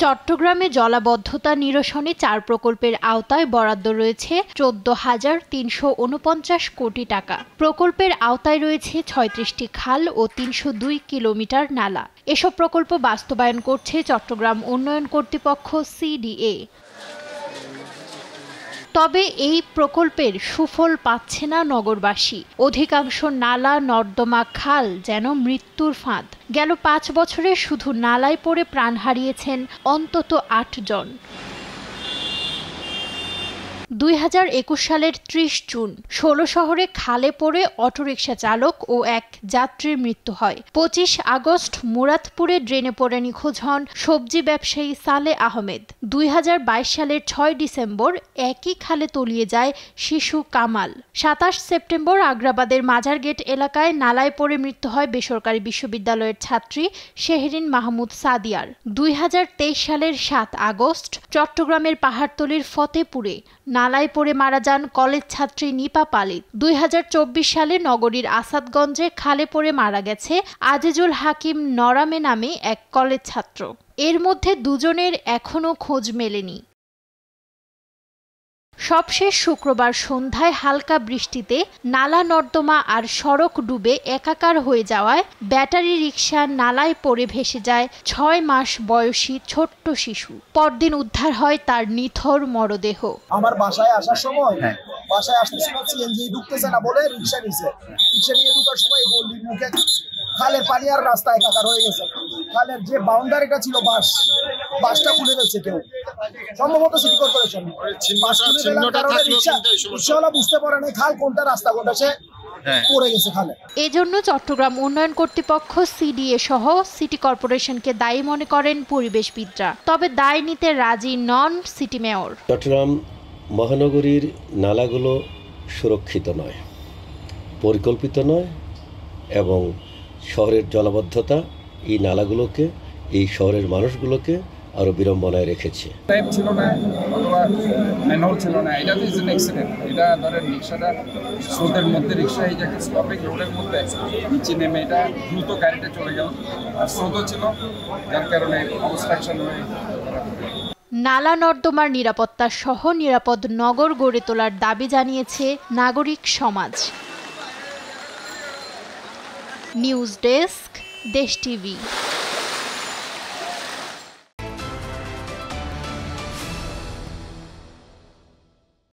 চট্টগ্রামে জলাবদ্ধতা নিরসনে ৪ প্রকল্পের আওতায় বরাদ্দ রয়েছে ১৪,৩৪৯ কোটি টাকা। প্রকল্পের আওতায় রয়েছে ৩৬টি খাল ও ৩০২ কিলোমিটার নালা। এসব প্রকল্প বাস্তবায়ন করছে চট্টগ্রাম উন্নয়ন কর্তৃপক্ষ সিডিএ। তবে এই প্রকল্পের সুফল পাচ্ছে না নগরবাসী। অধিকাংশ নালা নর্দমা খাল যেন মৃত্যুর ফাঁদ। গেল ৫ বছরে শুধু নালায় পড়ে প্রাণ হারিয়েছেন অন্তত ৮ জন। ২০২১ সালের ৩০ জুন ১৬ শহরে খালে পড়ে অটোরিকশা চালক ও এক যাত্রীর মৃত্যু হয়। ২৫ আগস্ট মুরাদপুরে ড্রেনে পড়ে নিখোঁজ হন সবজি ব্যবসায়ী সালে আহমেদ। ২০২২ সালের ৬ ডিসেম্বর একই খালে তলিয়ে যায় শিশু কামাল। ২৭ সেপ্টেম্বর আগ্রাবাদের মাজারগেট এলাকায় নালায় পড়ে মৃত্যু হয় বেসরকারি বিশ্ববিদ্যালয়ের ছাত্রী শেহরিন মাহমুদ সাদিয়ার। ২০২৩ সালের ৭ আগস্ট চট্টগ্রামের পাহাড়তলীর ফতেপুরে নালায় পড়ে মারা যান কলেজ ছাত্রী নিপা পালিত। ২০২৪ সালে নগরীর আসাদগঞ্জে খালে পড়ে মারা গেছে আজিজুল হাকিম নরামে নামে এক কলেজ ছাত্র। এর মধ্যে দুজনের এখনও খোঁজ মেলেনি। সবশেষ শুক্রবার সন্ধ্যায় হালকা বৃষ্টিতে নালা নর্দমা আর সড়ক ডুবে একাকার হয়ে যাওয়ায় ব্যাটারি রিকশা নালায় পড়ে ভেসে যায় ৬ মাস বয়সী ছোট্ট শিশু। পরদিন উদ্ধার হয় তার নিথর মরদেহ। আমার বাসায় আসার সময় বাসায় আসতেছিল সিএনজি ঢুকতেছে না বলে রিকশা নিয়ে ঢুকার সময় গলির মুখে খালের পানি আর রাস্তা একাকার হয়ে গেছে। খালের যে বাউন্ডারিটা ছিল বাসটা খুলে দিয়েছে কেউ, সম্ভবত সিটি কর্পোরেশন। রিকশাওয়ালা বুঝতে পারে না খাল কোনটা রাস্তা কোনটা, সে পড়ে গেছে খালে। এজন্য চট্টগ্রাম উন্নয়ন কর্তৃপক্ষ সিডিএ সহ সিটি কর্পোরেশনকে দায়ী মনে করেন পরিবেশবিদরা। তবে দায় নিতে রাজি নন সিটি মেয়র। চট্টগ্রাম মহানগরীর নালাগুলো সুরক্ষিত নয়, পরিকল্পিত নয় এবং শহরের জলাবদ্ধতা এই নালাগুলোকে, এই শহরের মানুষগুলোকে আরো বিড়ম্বনায় রেখেছে। টাইপ ছিল না অথবা ম্যানহোল ছিল না, এটা তো ইজ অ্যান অ্যাক্সিডেন্ট। এটা ধরেন রিক্সাটা স্রোতের মধ্যে, রিক্সা এই যে একটা স্টপিং রোডের মধ্যে নিচে নেমে এটা দ্রুত গাড়িটা চলে গেল, আর স্রোতও ছিল যার কারণে অবস্ট্রাকশন হয়ে। নালা নর্দমার নিরাপত্তা সহ নিরাপদ নগর গড়ে তোলার দাবি জানিয়েছে নাগরিক সমাজ। নিউজ ডেস্ক, দেশ টিভি।